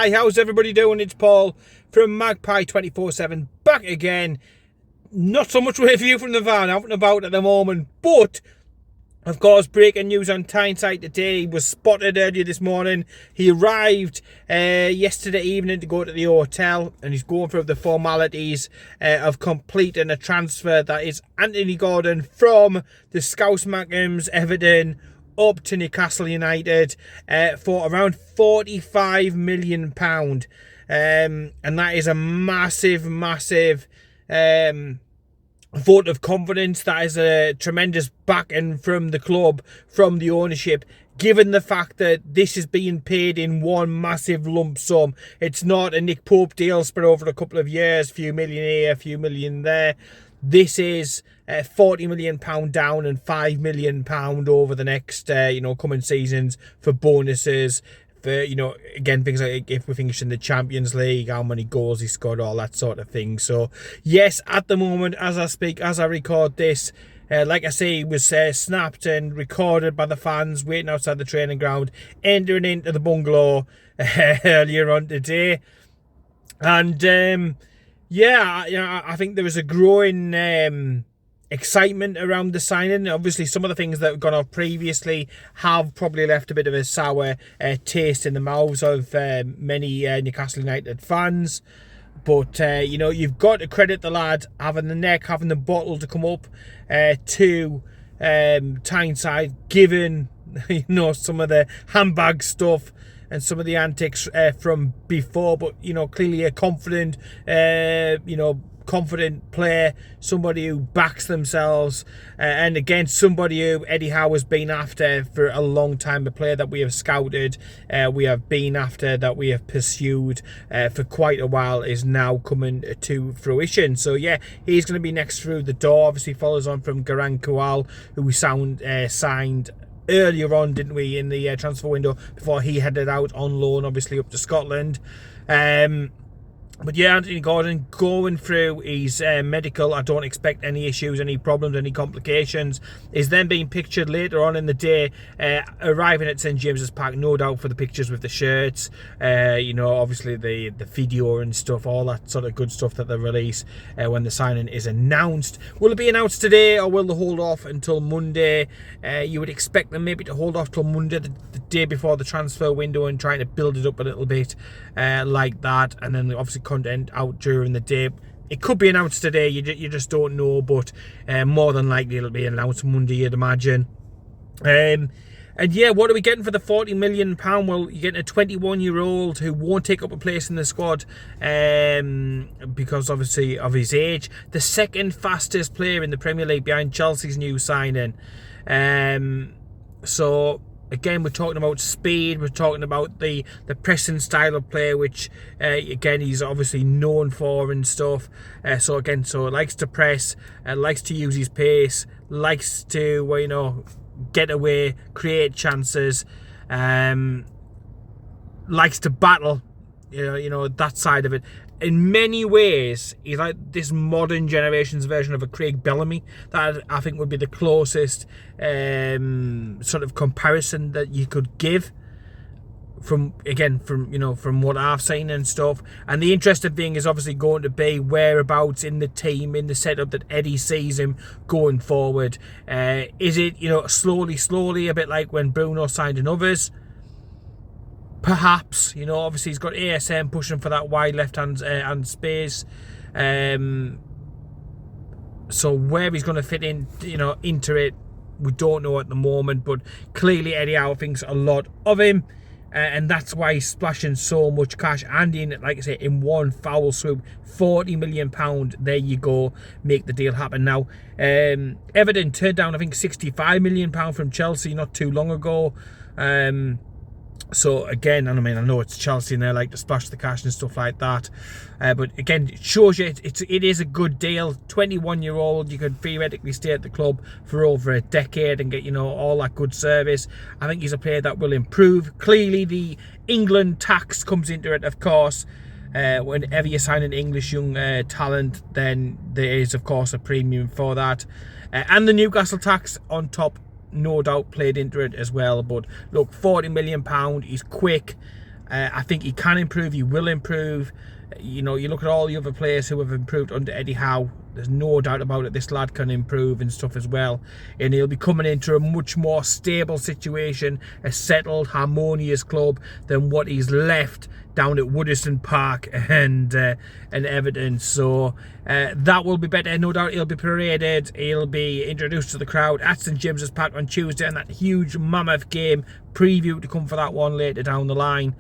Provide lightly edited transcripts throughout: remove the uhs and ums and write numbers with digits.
Hi, how's everybody doing? It's Paul from Magpie 24/7 back again. Not so much with you from the van, out and about at the moment, but of course, breaking news on Tyneside today. He was spotted earlier this morning. He arrived yesterday evening to go to the hotel, and he's going through the formalities of completing a transfer that is Anthony Gordon from the Scouse Mackems Everton up to Newcastle United for around £45 million. And that is a massive vote of confidence. That is a tremendous backing from the club, from the ownership, given the fact that this is being paid in one massive lump sum. It's not a Nick Pope deal spread over a couple of years, a few million here, a few million there. This is £40 million down and £5 million over the next coming seasons for bonuses, for again, things like if we finish in the Champions League, how many goals he scored, all that sort of thing. So yes, at the moment, as I speak, as I record this, like I say, it was snapped and recorded by the fans waiting outside the training ground, entering into the bungalow earlier on today. And I think there was a growing excitement around the signing. Obviously, some of the things that have gone off previously have probably left a bit of a sour taste in the mouths of many Newcastle United fans. But, you've got to credit the lad having the neck, having the bottle to come up to Tyneside, given, some of the handbag stuff and some of the antics from before. But, clearly a confident, confident player, somebody who backs themselves, and again, somebody who Eddie Howe has been after for a long time, a player that we have scouted, we have been after, that we have pursued for quite a while, is now coming to fruition. So yeah, he's going to be next through the door. Obviously follows on from Garang Kual, who we signed earlier on, didn't we, in the transfer window, before he headed out on loan, obviously up to Scotland. But yeah, Anthony Gordon going through his medical. I don't expect any issues, any problems, any complications. Is then being pictured later on in the day, arriving at St James's Park, no doubt for the pictures with the shirts, obviously the video and stuff, all that sort of good stuff that they release when the signing is announced. Will it be announced today, or will they hold off until Monday? You would expect them maybe to hold off till Monday, the day before the transfer window, and trying to build it up a little bit like that, and then obviously content out during the day. It could be announced today, you just don't know, but more than likely it'll be announced Monday, you'd imagine. And yeah, what are we getting for the £40 million? Well, you're getting a 21-year-old who won't take up a place in the squad because obviously of his age. The second fastest player in the Premier League behind Chelsea's new signing. So again, we're talking about speed, we're talking about the pressing style of play, which again, he's obviously known for and stuff. So likes to press, likes to use his pace, likes to get away, create chances, likes to battle, that side of it. In many ways, he's like this modern generation's version of a Craig Bellamy. That I think would be the closest sort of comparison that you could give from what I've seen and stuff. And the interesting thing is obviously going to be whereabouts in the team, in the setup that Eddie sees him going forward. Is it slowly, a bit like when Bruno signed in others? Perhaps, obviously he's got ASM pushing for that wide left-hand and space. So where he's going to fit in, into it, we don't know at the moment. But clearly Eddie Howe thinks a lot of him. And that's why he's splashing so much cash. And like I say, in one foul swoop, £40 million. There you go. Make the deal happen. Now, Everton turned down, I think, £65 million from Chelsea not too long ago. So again, and I know it's Chelsea and they like to splash the cash and stuff like that, but again, it shows you it is a good deal. 21-year-old, you could theoretically stay at the club for over a decade and get all that good service. I think he's a player that will improve. Clearly, the England tax comes into it, of course. Whenever you sign an English young talent, then there is, of course, a premium for that, and the Newcastle tax on top no doubt played into it as well. But look, £40 million, he's quick, I think he can improve, he will improve. You know, you look at all the other players who have improved under Eddie Howe, there's no doubt about it, this lad can improve and stuff as well. And he'll be coming into a much more stable situation, a settled, harmonious club than what he's left down at Woodison Park and Everton. So that will be better, no doubt. He'll be paraded, he'll be introduced to the crowd at St James's Park on Tuesday, and that huge mammoth game preview to come for that one later down the line.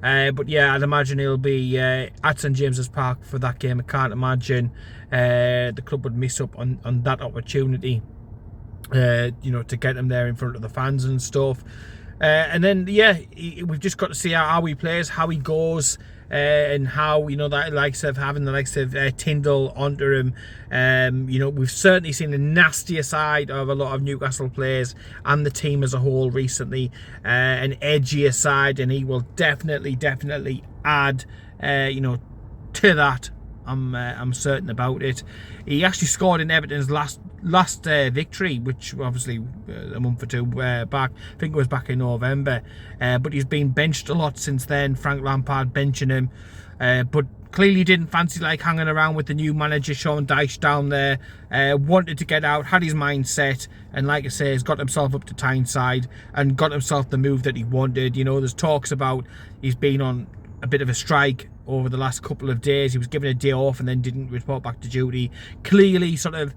But yeah, I'd imagine he'll be at St James's Park for that game. I can't imagine the club would miss up on that opportunity, you know, to get him there in front of the fans and stuff. And then, yeah, we've just got to see how he plays, how he goes, and how, you know, that likes of having the likes of Tyndall onto him. You know, we've certainly seen the nastier side of a lot of Newcastle players and the team as a whole recently, an edgier side, and he will definitely add, you know, to that. I'm certain about it. He actually scored in Everton's last victory, which obviously a month or two back. I think it was back in November. But he's been benched a lot since then. Frank Lampard benching him, but clearly didn't fancy like hanging around with the new manager Sean Dyche down there. Wanted to get out, had his mind set, and like I say, has got himself up to Tyneside and got himself the move that he wanted. You know, there's talks about he's been on a bit of a strike over the last couple of days. He was given a day off and then didn't report back to duty. Clearly sort of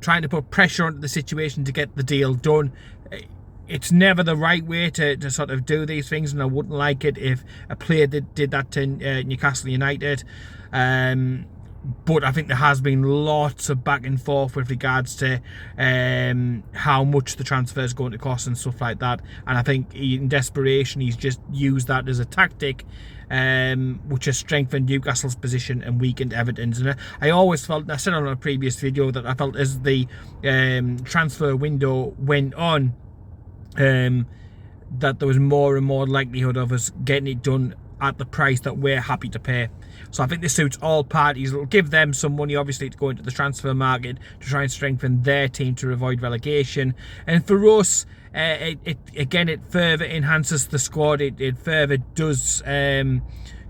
trying to put pressure onto the situation to get the deal done. It's never the right way to sort of do these things, and I wouldn't like it if a player did that to Newcastle United. But I think there has been lots of back and forth with regards to how much the transfer is going to cost and stuff like that. And I think in desperation, he's just used that as a tactic, which has strengthened Newcastle's position and weakened Everton's. And I always felt, and I said on a previous video, that I felt as the transfer window went on, that there was more and more likelihood of us getting it done at the price that we're happy to pay. So I think this suits all parties. It'll give them some money, obviously, to go into the transfer market to try and strengthen their team to avoid relegation. And for us, it further enhances the squad. It further does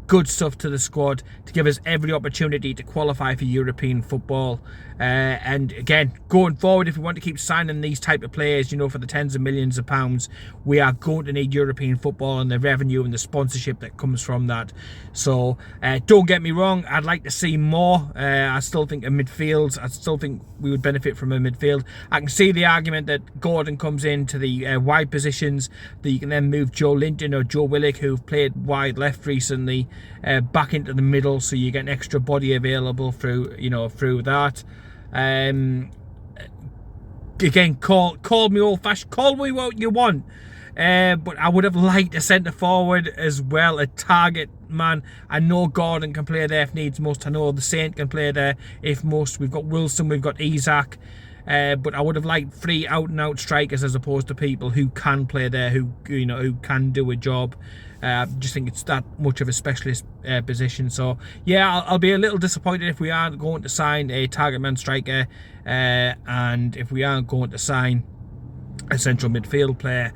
good stuff to the squad to give us every opportunity to qualify for European football. And again, going forward, if we want to keep signing these type of players, you know, for the tens of millions of pounds, we are going to need European football and the revenue and the sponsorship that comes from that. So don't get me wrong, I'd like to see more. I still think a midfield, I still think we would benefit from a midfield. I can see the argument that Gordon comes into the wide positions, that you can then move Joe Linton or Joe Willock, who've played wide left recently, back into the middle, so you get an extra body available through that. Again, call me old fashioned, call me what you want, but I would have liked a centre forward as well, a target man. I know Gordon can play there if needs must. I know the Saint can play there if must. We've got Wilson, we've got Isak, but I would have liked 3 out and out strikers as opposed to people who can play there, who can do a job. I just think it's that much of a specialist position. So yeah, I'll be a little disappointed if we aren't going to sign a target man striker, and if we aren't going to sign a central midfield player.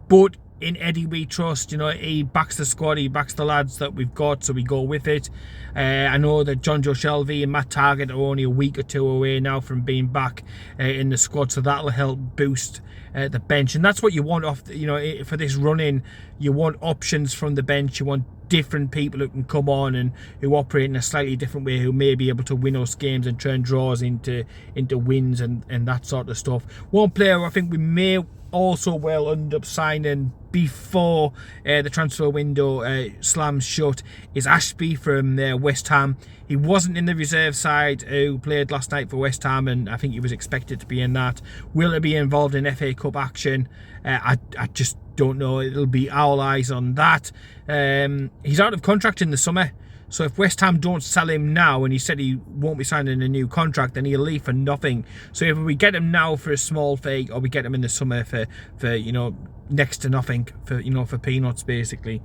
But in Eddie we trust. You know, he backs the squad, he backs the lads that we've got, so we go with it. I know that John Joe Shelvey and Matt Targett are only a week or 2 away now from being back in the squad, so that'll help boost the bench. And that's what you want off, for this run-in. You want options from the bench. You want different people who can come on and who operate in a slightly different way, who may be able to win us games and turn draws into wins and that sort of stuff. One player I think we may also well end up signing before the transfer window slams shut is Ashby from West Ham. He wasn't in the reserve side who played last night for West Ham, and I think he was expected to be in that. Will he be involved in FA Cup action? I just don't know. It'll be our eyes on that. He's out of contract in the summer, so if West Ham don't sell him now, and he said he won't be signing a new contract, then he'll leave for nothing. So if we get him now for a small fee, or we get him in the summer for next to nothing, for peanuts basically.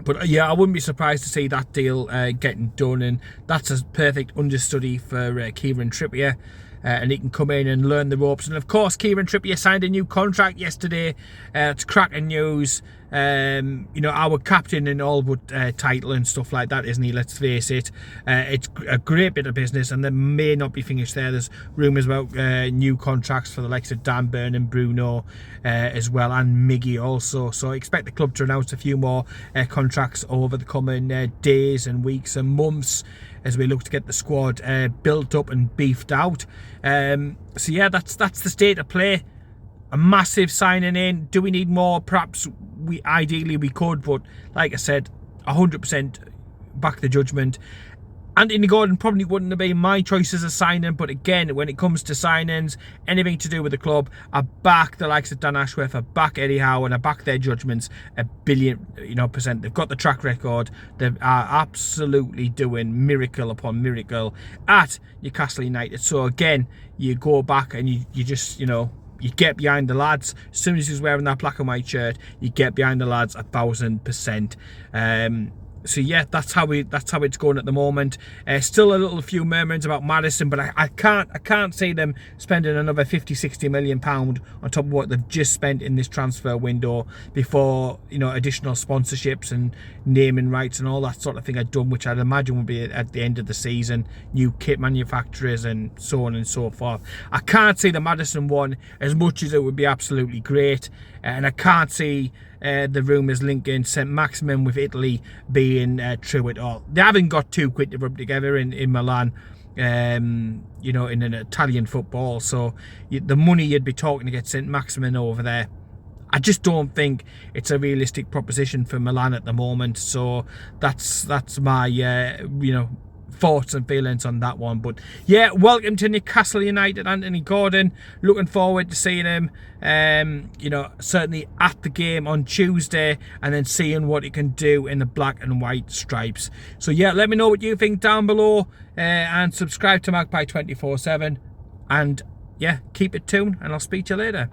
But yeah, I wouldn't be surprised to see that deal getting done, and that's a perfect understudy for Kieran Trippier. And he can come in and learn the ropes. And of course, Kieran Trippier signed a new contract yesterday. It's cracking news. You know, our captain in all but title and stuff like that, isn't he? Let's face it. It's a great bit of business, and there may not be finished there. There's rumours about new contracts for the likes of Dan Burn and Bruno as well, and Miggy also. So I expect the club to announce a few more contracts over the coming days and weeks and months as we look to get the squad built up and beefed out. So yeah, that's the state of play. A massive signing in. Do we need more? Perhaps ideally we could, but like I said, 100% back the judgment. Anthony Gordon probably wouldn't have been my choice as a signing, but again, when it comes to signings, anything to do with the club, I back the likes of Dan Ashworth, I back Eddie Howe, and I back their judgments 1,000,000,000%. They've got the track record. They are absolutely doing miracle upon miracle at Newcastle United. So again, you go back and you just, you know, you get behind the lads. As soon as he's wearing that black and white shirt, you get behind the lads 1,000%. So yeah, that's how it's going at the moment. Still a few murmurings about Maddison, but I can't see them spending another 50-60 million pound on top of what they've just spent in this transfer window before, you know, additional sponsorships and naming rights and all that sort of thing are done, which I'd imagine will be at the end of the season, new kit manufacturers and so on and so forth. I can't see the Maddison one, as much as it would be absolutely great, and I can't see the rumours linking St Maximin with Italy being true at all. They haven't got too quick to rub together in Milan, you know, in an Italian football. So the money you'd be talking to get St Maximin over there, I just don't think it's a realistic proposition for Milan at the moment. So that's my you know, thoughts and feelings on that one. But yeah, welcome to Newcastle United, Anthony Gordon. Looking forward to seeing him, you know, certainly at the game on Tuesday, and then seeing what he can do in the black and white stripes. So yeah, let me know what you think down below, and subscribe to Magpie 24/7, and yeah, keep it tuned, and I'll speak to you later.